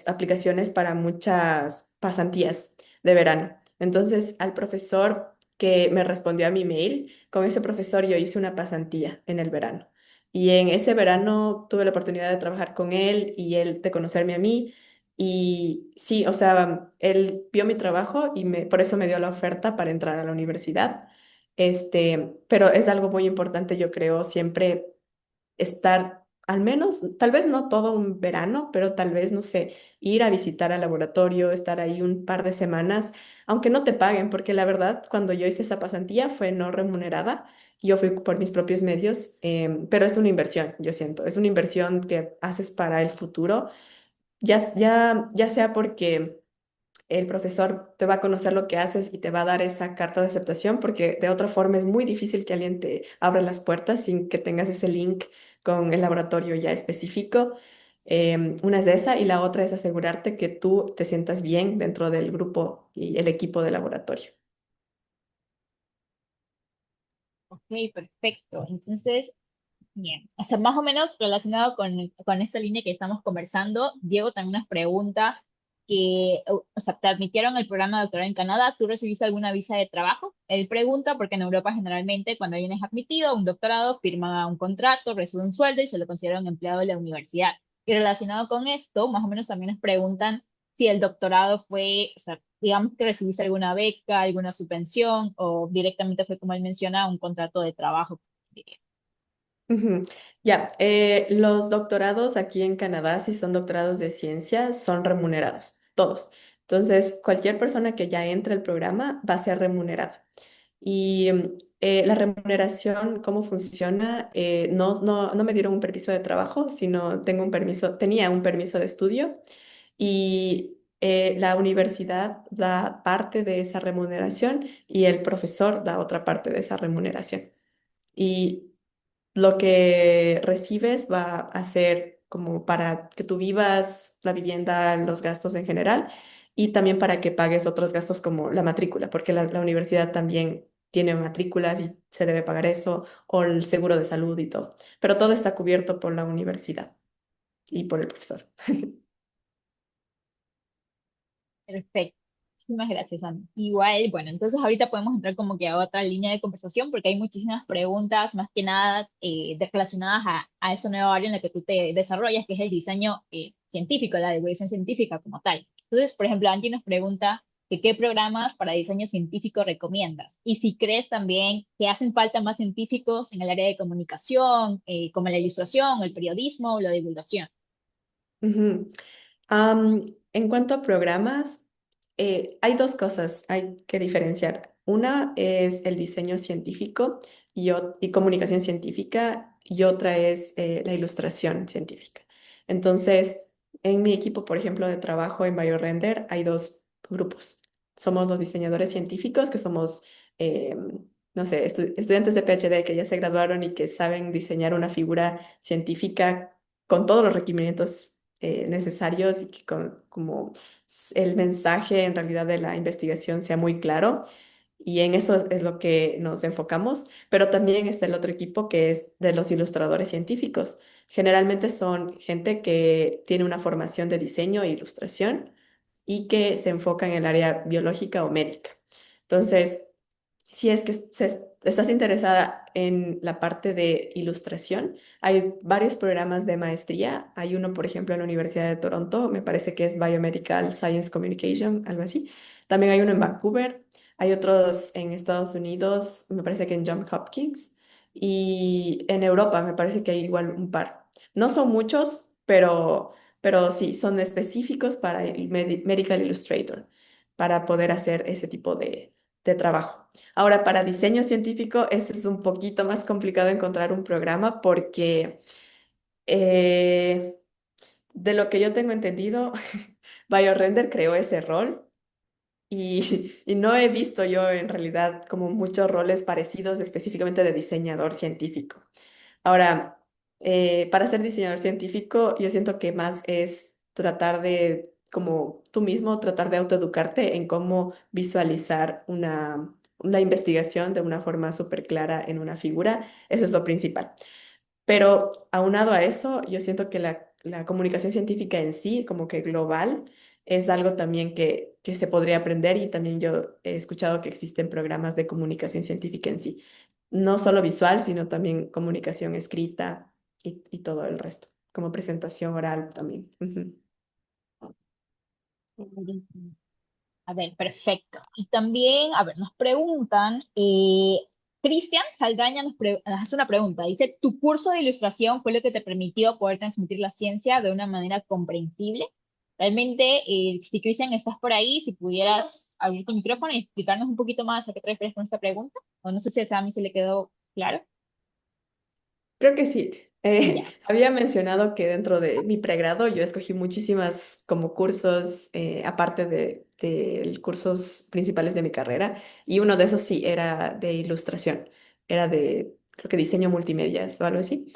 aplicaciones para muchas pasantías de verano. Entonces, al profesor que me respondió a mi mail, con ese profesor yo hice una pasantía en el verano. Y en ese verano tuve la oportunidad de trabajar con él y él de conocerme a mí. Y sí, o sea, él vio mi trabajo y por eso me dio la oferta para entrar a la universidad. Pero es algo muy importante, yo creo, siempre estar, al menos, tal vez no todo un verano, pero tal vez, no sé, ir a visitar al laboratorio, estar ahí un par de semanas, aunque no te paguen, porque la verdad, cuando yo hice esa pasantía fue no remunerada. Yo fui por mis propios medios, pero es una inversión, yo siento, es una inversión que haces para el futuro ya sea porque el profesor te va a conocer lo que haces y te va a dar esa carta de aceptación, porque de otra forma es muy difícil que alguien te abra las puertas sin que tengas ese link con el laboratorio ya específico. Una es esa y la otra es asegurarte que tú te sientas bien dentro del grupo y el equipo de laboratorio. Ok, perfecto. Entonces, bien. O sea, más o menos relacionado con esta línea que estamos conversando, Diego también nos pregunta que, o sea, te admitieron el programa de doctorado en Canadá, ¿tú recibiste alguna visa de trabajo? Él pregunta porque en Europa generalmente cuando alguien es admitido a un doctorado, firma un contrato, recibe un sueldo y se lo considera un empleado de la universidad. Y relacionado con esto, más o menos también nos preguntan si el doctorado fue, o sea, digamos que recibiste alguna beca, alguna subvención o directamente fue, como él menciona, un contrato de trabajo. Ujú. Ya, los doctorados aquí en Canadá, si son doctorados de ciencias, son remunerados, todos. Entonces, cualquier persona que ya entre al programa va a ser remunerada. Y la remuneración, ¿cómo funciona? No me dieron un permiso de trabajo, sino tenía un permiso de estudio y la universidad da parte de esa remuneración y el profesor da otra parte de esa remuneración. Y lo que recibes va a ser como para que tú vivas, la vivienda, los gastos en general, y también para que pagues otros gastos como la matrícula, porque la universidad también tiene matrículas y se debe pagar eso, o el seguro de salud y todo. Pero todo está cubierto por la universidad y por el profesor. Perfecto. Muchísimas gracias, Andy. Igual, bueno, entonces ahorita podemos entrar como que a otra línea de conversación porque hay muchísimas preguntas, más que nada relacionadas a esa nueva área en la que tú te desarrollas, que es el diseño científico, la divulgación científica como tal. Entonces, por ejemplo, Andy nos pregunta que qué programas para diseño científico recomiendas y si crees también que hacen falta más científicos en el área de comunicación, como la ilustración, el periodismo o la divulgación. Ujú. En cuanto a programas, hay dos cosas hay que diferenciar. Una es el diseño científico y comunicación científica y otra es la ilustración científica. Entonces, en mi equipo, por ejemplo, de trabajo en BioRender, hay dos grupos. Somos los diseñadores científicos, que somos, eh, no sé, estudiantes de PhD que ya se graduaron y que saben diseñar una figura científica con todos los requerimientos necesarios y que como el mensaje en realidad de la investigación sea muy claro. Y en eso es lo que nos enfocamos, pero también está el otro equipo que es de los ilustradores científicos. Generalmente son gente que tiene una formación de diseño e ilustración y que se enfoca en el área biológica o médica. Entonces, si es que estás interesada en la parte de ilustración, hay varios programas de maestría. Hay uno, por ejemplo, en la Universidad de Toronto, me parece que es Biomedical Science Communication, algo así. También hay uno en Vancouver. Hay otros en Estados Unidos, me parece que en Johns Hopkins. Y en Europa me parece que hay igual un par. No son muchos, pero sí, son específicos para el Medical Illustrator, para poder hacer ese tipo de trabajo. Ahora, para diseño científico, este es un poquito más complicado encontrar un programa porque eh, de lo que yo tengo entendido, BioRender creó ese rol y no he visto yo en realidad como muchos roles parecidos específicamente de diseñador científico. Ahora, para ser diseñador científico, yo siento que más es tratar de, como tú mismo, tratar de autoeducarte en cómo visualizar una investigación de una forma súper clara en una figura. Eso es lo principal. Pero aunado a eso, yo siento que la comunicación científica en sí, como que global, es algo también que se podría aprender y también yo he escuchado que existen programas de comunicación científica en sí. No solo visual, sino también comunicación escrita y todo el resto, como presentación oral también. Ujú. A ver, perfecto. Y también, a ver, nos preguntan, Cristian Saldaña nos hace una pregunta. Dice, ¿tu curso de ilustración fue lo que te permitió poder transmitir la ciencia de una manera comprensible? Realmente, si Cristian estás por ahí, si pudieras abrir tu micrófono y explicarnos un poquito más a qué te refieres con esta pregunta, o no sé si a Sammy se le quedó claro. Creo que sí. Ya. Había mencionado que dentro de mi pregrado yo escogí muchísimas como cursos, aparte de cursos principales de mi carrera, y uno de esos sí era de ilustración, era de, creo que diseño multimedia o algo así.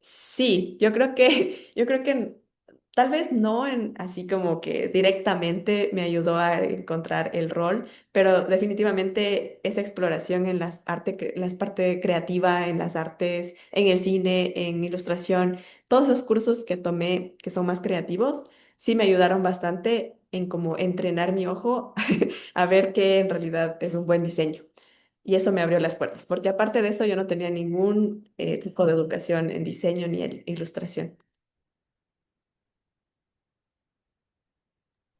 Sí, yo creo que tal vez no en, así como que directamente me ayudó a encontrar el rol, pero definitivamente esa exploración en las parte creativa, en las artes, en el cine, en ilustración, todos esos cursos que tomé que son más creativos, sí me ayudaron bastante en como entrenar mi ojo a ver que en realidad es un buen diseño. Y eso me abrió las puertas, porque aparte de eso yo no tenía ningún tipo de educación en diseño ni en ilustración.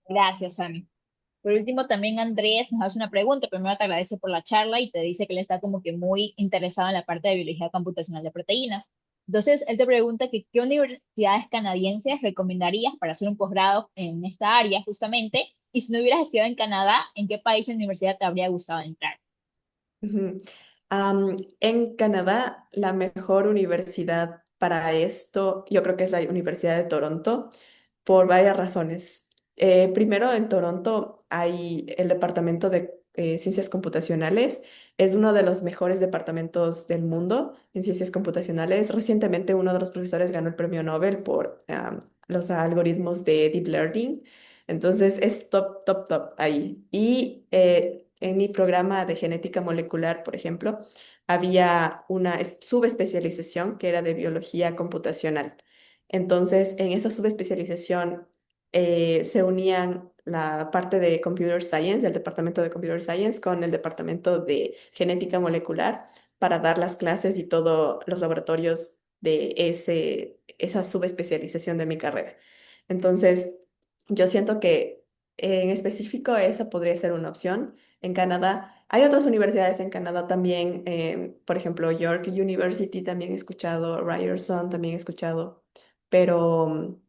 Gracias, Sammy. Por último, también Andrés nos hace una pregunta. Primero te agradece por la charla y te dice que él está como que muy interesado en la parte de biología computacional de proteínas. Entonces, él te pregunta que qué universidades canadienses recomendarías para hacer un posgrado en esta área justamente, y si no hubieras estudiado en Canadá, ¿en qué país de universidad te habría gustado entrar? Ujú. En Canadá, la mejor universidad para esto, yo creo que es la Universidad de Toronto, por varias razones. Primero, en Toronto hay el departamento de ciencias computacionales, es uno de los mejores departamentos del mundo en ciencias computacionales. Recientemente, uno de los profesores ganó el premio Nobel por los algoritmos de Deep Learning. Entonces es top, top, top ahí. Y en mi programa de genética molecular, por ejemplo, había una subespecialización que era de biología computacional. Entonces, en esa subespecialización se unían la parte de Computer Science, del departamento de Computer Science, con el departamento de genética molecular para dar las clases y todos los laboratorios de esa subespecialización de mi carrera. Entonces, yo siento que en específico esa podría ser una opción. En Canadá hay otras universidades en Canadá también, por ejemplo, York University también he escuchado, Ryerson también he escuchado, pero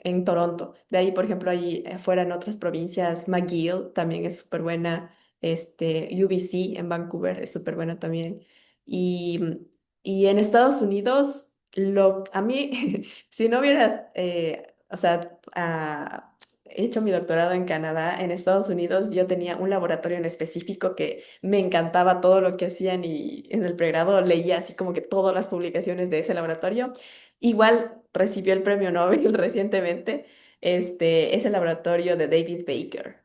en Toronto. De ahí, por ejemplo, ahí afuera en otras provincias, McGill también es súper buena, UBC en Vancouver es súper buena también. Y, y en Estados Unidos, a mí, si no hubiera, o sea, hecho mi doctorado en Canadá, en Estados Unidos yo tenía un laboratorio en específico que me encantaba todo lo que hacían y en el pregrado leía así como que todas las publicaciones de ese laboratorio. Igual recibió el premio Nobel recientemente. Es el laboratorio de David Baker.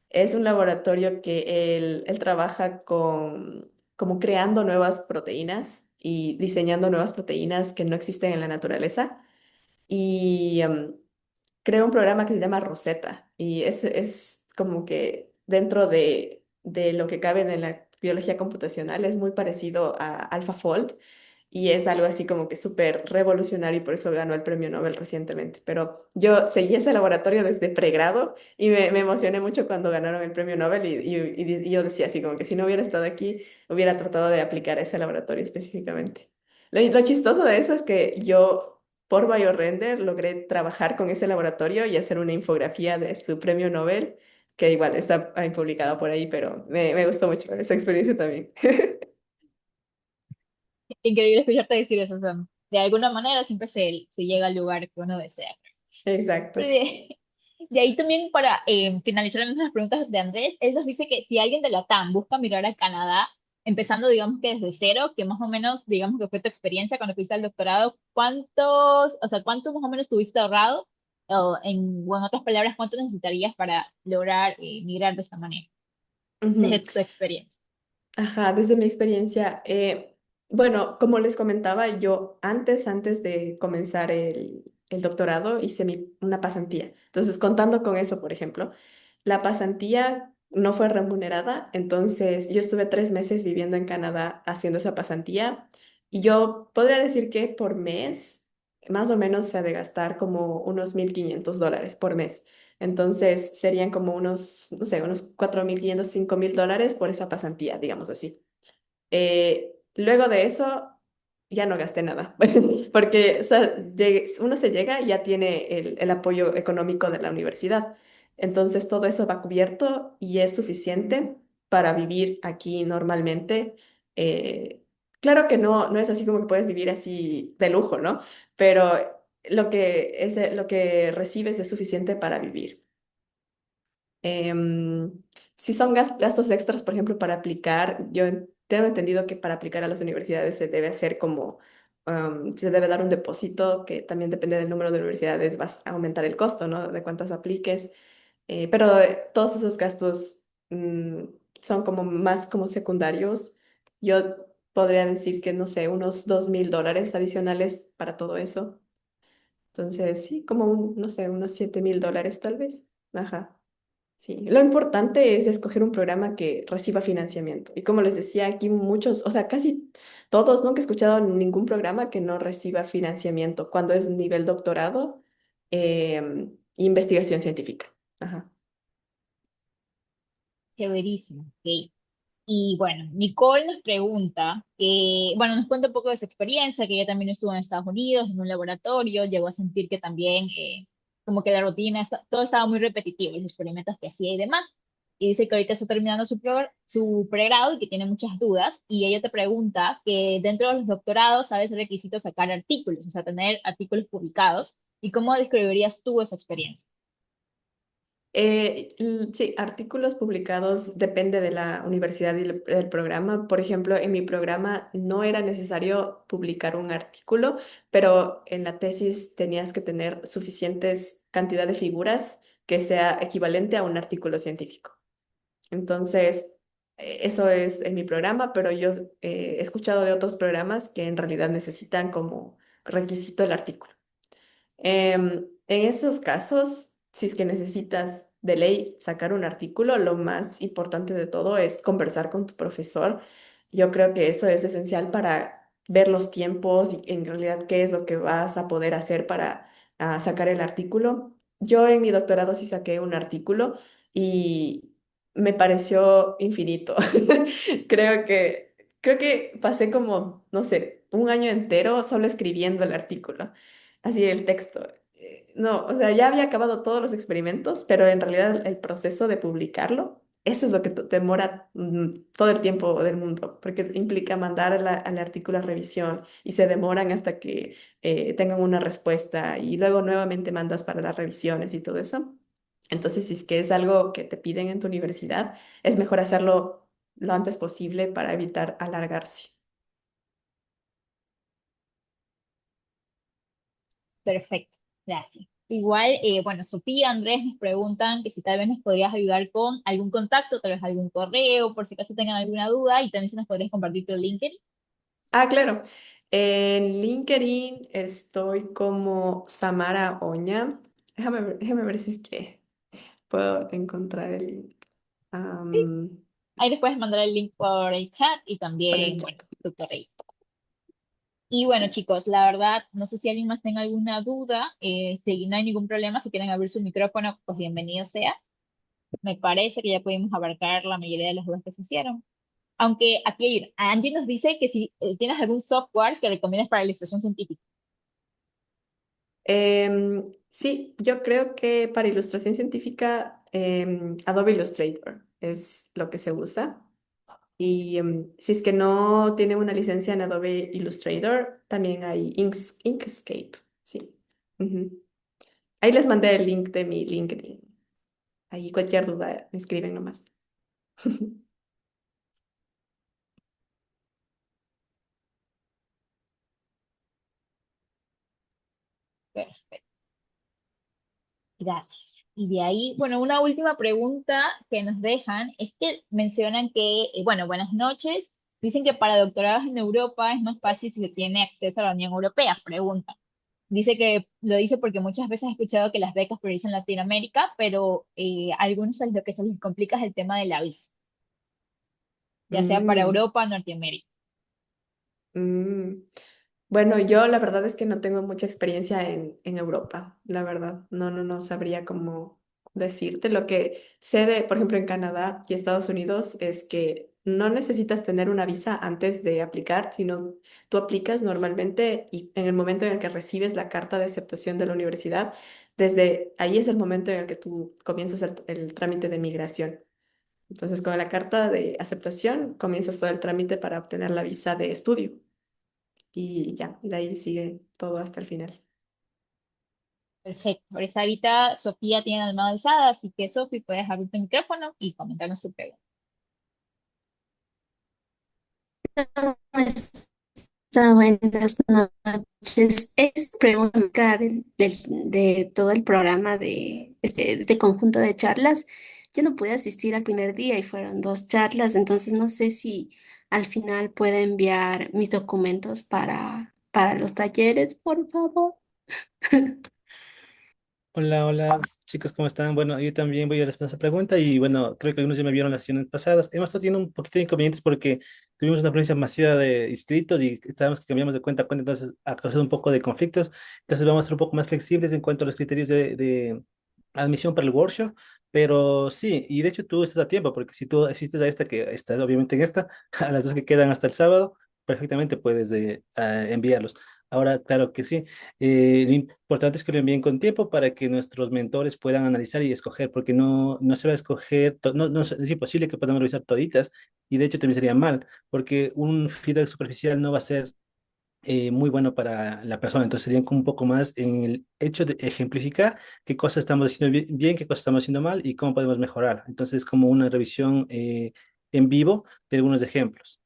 Es un laboratorio que él trabaja como creando nuevas proteínas y diseñando nuevas proteínas que no existen en la naturaleza. Y creó un programa que se llama Rosetta. Y es como que dentro de lo que cabe en la biología computacional es muy parecido a AlphaFold y es algo así como que súper revolucionario y por eso ganó el premio Nobel recientemente. Pero yo seguí ese laboratorio desde pregrado y me emocioné mucho cuando ganaron el premio Nobel y yo decía así como que si no hubiera estado aquí, hubiera tratado de aplicar a ese laboratorio específicamente. Lo chistoso de eso es que yo por BioRender logré trabajar con ese laboratorio y hacer una infografía de su premio Nobel, que igual está ahí publicada por ahí, pero me gustó mucho esa experiencia también. Increíble escucharte decir eso, Sam. De alguna manera siempre se llega al lugar que uno desea. Exacto. Pero de ahí también para finalizar las preguntas de Andrés, él nos dice que si alguien de la TAM busca mirar a Canadá, empezando digamos que desde cero, que más o menos digamos que fue tu experiencia cuando fuiste al doctorado, o sea, cuánto más o menos tuviste ahorrado? O en otras palabras, ¿cuánto necesitarías para lograr migrar de esta manera, desde Ujú. tu experiencia? Ajá, desde mi experiencia, bueno, como les comentaba, yo antes de comenzar el doctorado hice una pasantía. Entonces, contando con eso, por ejemplo, la pasantía no fue remunerada, entonces yo estuve 3 meses viviendo en Canadá haciendo esa pasantía y yo podría decir que por mes, más o menos se ha de gastar como unos $1,500 por mes. Entonces serían como unos, no sé, unos 4,500, $5,000 por esa pasantía, digamos así. Luego de eso, ya no gasté nada, porque o sea, uno se llega y ya tiene el apoyo económico de la universidad. Entonces todo eso va cubierto y es suficiente para vivir aquí normalmente. Eh, claro que no es así como que puedes vivir así de lujo, ¿no? Pero lo que recibes es suficiente para vivir. Si son gastos extras, por ejemplo, para aplicar, yo tengo entendido que para aplicar a las universidades se debe hacer como, se debe dar un depósito, que también depende del número de universidades, vas a aumentar el costo, ¿no? De cuántas apliques. Pero todos esos gastos mm, son como más como secundarios. Yo podría decir que, no sé, unos $2,000 adicionales para todo eso. Entonces, sí, como no sé, unos $7,000 tal vez. Ajá. Sí, lo importante es escoger un programa que reciba financiamiento. Y como les decía, aquí muchos, o sea, casi todos, nunca he escuchado ningún programa que no reciba financiamiento cuando es nivel doctorado, investigación científica. Ajá. Chéverísimo, ok. Y bueno, Nicole nos pregunta, bueno, nos cuenta un poco de su experiencia, que ella también estuvo en Estados Unidos, en un laboratorio, llegó a sentir que también como que la rutina, todo estaba muy repetitivo, los experimentos que hacía y demás. Y dice que ahorita está terminando su pregrado y que tiene muchas dudas. Y ella te pregunta que dentro de los doctorados, ¿sabes el requisito sacar artículos, o sea, tener artículos publicados? ¿Y cómo describirías tú esa experiencia? Sí, artículos publicados depende de la universidad y del programa. Por ejemplo, en mi programa no era necesario publicar un artículo, pero en la tesis tenías que tener suficientes cantidad de figuras que sea equivalente a un artículo científico. Entonces, eso es en mi programa, pero yo he escuchado de otros programas que en realidad necesitan como requisito el artículo. En esos casos, si es que necesitas de ley sacar un artículo, lo más importante de todo es conversar con tu profesor. Yo creo que eso es esencial para ver los tiempos y en realidad qué es lo que vas a poder hacer para sacar el artículo. Yo en mi doctorado sí saqué un artículo y me pareció infinito. Creo que pasé como, no sé, un año entero solo escribiendo el artículo, así el texto. No, o sea, ya había acabado todos los experimentos, pero en realidad el proceso de publicarlo, eso es lo que demora todo el tiempo del mundo, porque implica mandar al artículo a revisión y se demoran hasta que tengan una respuesta y luego nuevamente mandas para las revisiones y todo eso. Entonces, si es que es algo que te piden en tu universidad, es mejor hacerlo lo antes posible para evitar alargarse. Perfecto, gracias. Igual, bueno, Sofía, Andrés nos preguntan que si tal vez nos podrías ayudar con algún contacto, tal vez algún correo, por si acaso tengan alguna duda, y también si nos podrías compartir tu LinkedIn. Ah, claro. En LinkedIn estoy como Samara Oña. Déjame ver si es que puedo encontrar el link Ahí les puedes mandar el link por el chat y por el también, bueno, chat. tu correo. Y bueno, chicos, la verdad, no sé si alguien más tenga alguna duda, si no hay ningún problema, si quieren abrir su micrófono, pues bienvenido sea. Me parece que ya pudimos abarcar la mayoría de las dudas que se hicieron. Aunque aquí hay una. Angie nos dice que si tienes algún software que recomiendas para la ilustración científica. Sí, yo creo que para ilustración científica Adobe Illustrator es lo que se usa. Y si es que no tiene una licencia en Adobe Illustrator, también hay Inkscape. Sí. Ujú. Ahí les mandé el link de mi LinkedIn. Ahí cualquier duda me escriben nomás. Perfecto, gracias. Y de ahí, bueno, una última pregunta que nos dejan es que mencionan que, bueno, buenas noches. Dicen que para doctorados en Europa es más fácil si se tiene acceso a la Unión Europea. Pregunta. Dice que lo dice porque muchas veces he escuchado que las becas priorizan Latinoamérica, pero a algunos lo que se les complica es el tema de la visa, ya sea para Mm, Europa o Norteamérica. mm. Bueno, yo la verdad es que no tengo mucha experiencia en Europa, la verdad. No sabría cómo decirte. Lo que sé de, por ejemplo, en Canadá y Estados Unidos es que no necesitas tener una visa antes de aplicar, sino tú aplicas normalmente y en el momento en el que recibes la carta de aceptación de la universidad, desde ahí es el momento en el que tú comienzas el trámite de migración. Entonces, con la carta de aceptación comienzas todo el trámite para obtener la visa de estudio y ya, y de ahí sigue todo hasta el final. Perfecto. Por eso ahorita Sofía tiene la mano alzada, así que Sofía, puedes abrir tu micrófono y comentarnos tu pregunta. Buenas noches. Es pregunta de todo el programa de conjunto de charlas. Yo no pude asistir al primer día y fueron dos charlas, entonces no sé si al final puedo enviar mis documentos para los talleres, por favor. Hola, hola, chicos, ¿cómo están? Bueno, yo también voy a responder esa pregunta y bueno, creo que algunos ya me vieron las sesiones pasadas. Hemos estado teniendo un poquito de inconvenientes porque tuvimos una afluencia masiva de inscritos y estábamos que cambiamos de cuenta a cuenta, entonces ha causado un poco de conflictos. Entonces vamos a ser un poco más flexibles en cuanto a los criterios de admisión para el workshop. Pero sí, y de hecho tú estás a tiempo, porque si tú asistes a esta, que estás obviamente en esta, a las dos que quedan hasta el sábado, perfectamente puedes enviarlos. Ahora, claro que sí, lo importante es que lo envíen con tiempo para que nuestros mentores puedan analizar y escoger, porque no se va a escoger, es imposible que podamos revisar toditas, y de hecho también sería mal, porque un feedback superficial no va a ser muy bueno para la persona. Entonces serían como un poco más en el hecho de ejemplificar qué cosas estamos haciendo bien, qué cosas estamos haciendo mal y cómo podemos mejorar. Entonces como una revisión en vivo de algunos ejemplos.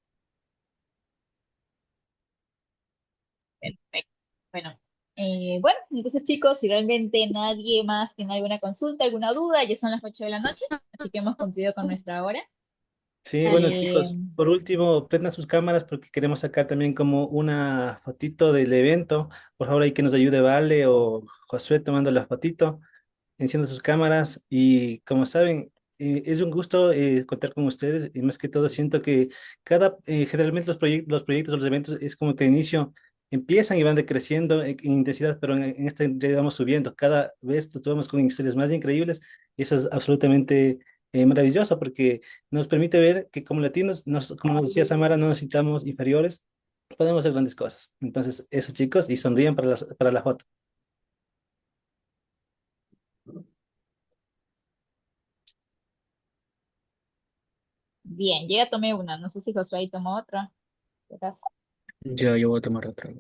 Perfecto. Bueno, bueno, entonces chicos, si realmente nadie más tiene alguna consulta, alguna duda, ya son las 8 de la noche, así que hemos cumplido con nuestra hora. Sí, bueno Eh, chicos, por último, prendan sus cámaras porque queremos sacar también como una fotito del evento. Por favor, hay que nos ayude Vale o Josué tomando la fotito. Enciendo sus cámaras y como saben, es un gusto contar con ustedes y más que todo siento que generalmente los proyectos o los eventos es como que al inicio empiezan y van decreciendo en intensidad, pero en esta ya vamos subiendo. Cada vez nos vamos con historias más increíbles y eso es absolutamente maravilloso porque nos permite ver que como latinos, como nos decía Samara, no necesitamos inferiores, podemos hacer grandes cosas. Entonces, eso chicos, y sonríen para la foto. bien, yo ya tomé una, no sé si Josué ahí tomó otra. Verás. Ya, yo voy a tomar otra.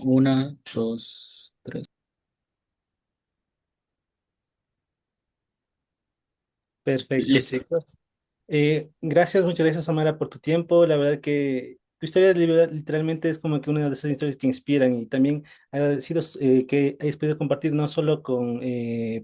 Una, dos, tres. Perfecto, Listo. chicos. Gracias, muchas gracias, Samara, por tu tiempo. La verdad que tu historia literalmente es como que una de esas historias que inspiran y también agradecidos que hayas podido compartir no solo con